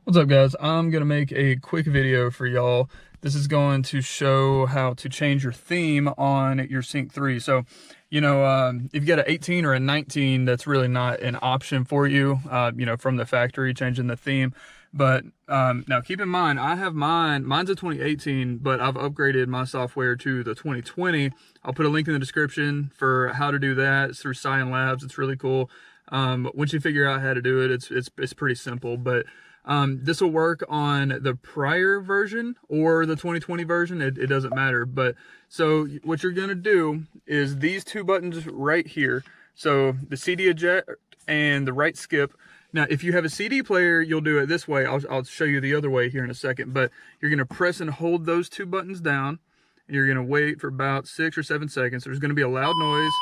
What's up, guys? I'm gonna make a quick video for y'all. This is going to show how to change your theme on your Sync 3. So, if you got an 18 or a 19, that's really not an option for you, from the factory, changing the theme. But now keep in mind, I have mine's a 2018, but I've upgraded my software to the 2020. I'll put a link in the description for how to do that. It's through Cyan Labs. It's really cool. Once you figure out how to do it, it's pretty simple. But this will work on the prior version or the 2020 version. It doesn't matter. But so what you're going to do is these two buttons right here. So the CD eject and the right skip. Now, if you have a CD player, you'll do it this way. I'll show you the other way here in a second. But you're going to press and hold those two buttons down. And you're going to wait for about 6 or 7 seconds. There's going to be a loud noise.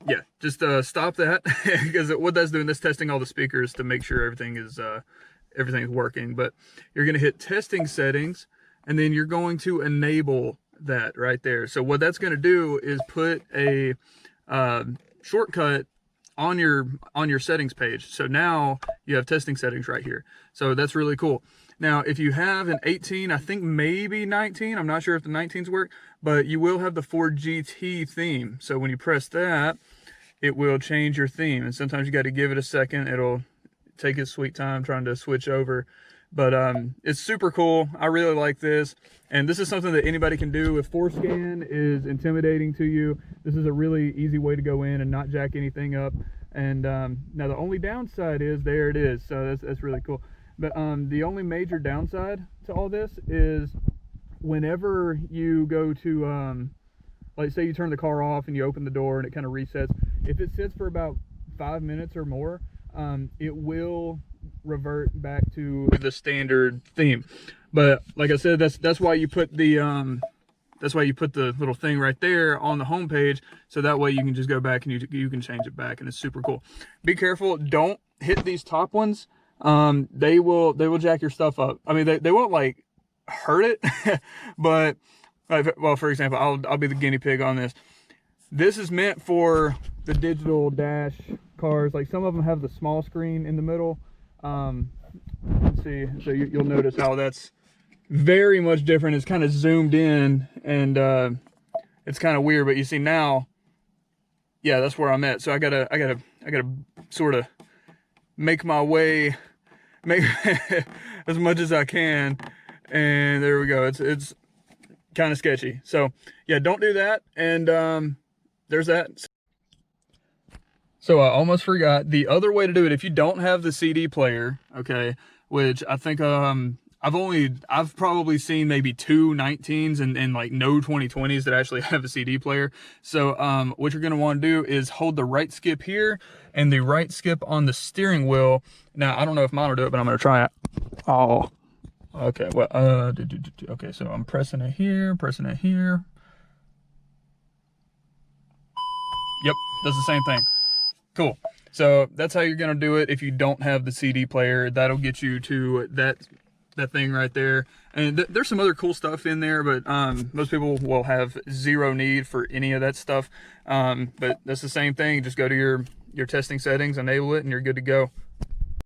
Yeah, just stop that, because what that's doing, that's testing all the speakers to make sure everything's working. But you're going to hit testing settings, and then you're going to enable that right there. So what that's going to do is put a shortcut on your settings page. So now you have testing settings right here. So that's really cool. Now, if you have an 18, I think maybe 19, I'm not sure if the 19s work, but you will have the Ford GT theme. So when you press that, it will change your theme. And sometimes you got to give it a second. It'll take its sweet time trying to switch over. But it's super cool. I really like this. And this is something that anybody can do. If ForeScan is intimidating to you, this is a really easy way to go in and not jack anything up. And now the only downside is, there it is. So that's really cool. But the only major downside to all this is whenever you go to, like say you turn the car off and you open the door and it kind of resets, if it sits for about 5 minutes or more, it will revert back to the standard theme. But like I said, that's why you put the little thing right there on the home page, so that way you can just go back and you can change it back, and it's super cool. Be careful, don't hit these top ones. They will jack your stuff up. I mean, they won't like hurt it, but well, for example, I'll be the guinea pig on this. This is meant for the digital dash cars. Like some of them have the small screen in the middle. Let's see. So you'll notice how that's very much different. It's kind of zoomed in, and it's kind of weird. But you see now, yeah, that's where I'm at. So I gotta sort of make my way, make as much as I can, and there we go. It's kind of sketchy. So yeah, don't do that. And there's that. So I almost forgot the other way to do it. If you don't have the CD player, okay, which I think I've probably seen maybe 2 19s and like no 2020s that actually have a CD player. So what you're gonna want to do is hold the right skip here and the right skip on the steering wheel. Now I don't know if mine will do it, but I'm gonna try it. Oh, okay. Well, okay. So I'm pressing it here, pressing it here. Yep, does the same thing. Cool. So that's how you're gonna do it. If you don't have the CD player, that'll get you to that thing right there. And there's some other cool stuff in there, but most people will have zero need for any of that stuff. But that's the same thing. Just go to your testing settings, enable it, and you're good to go.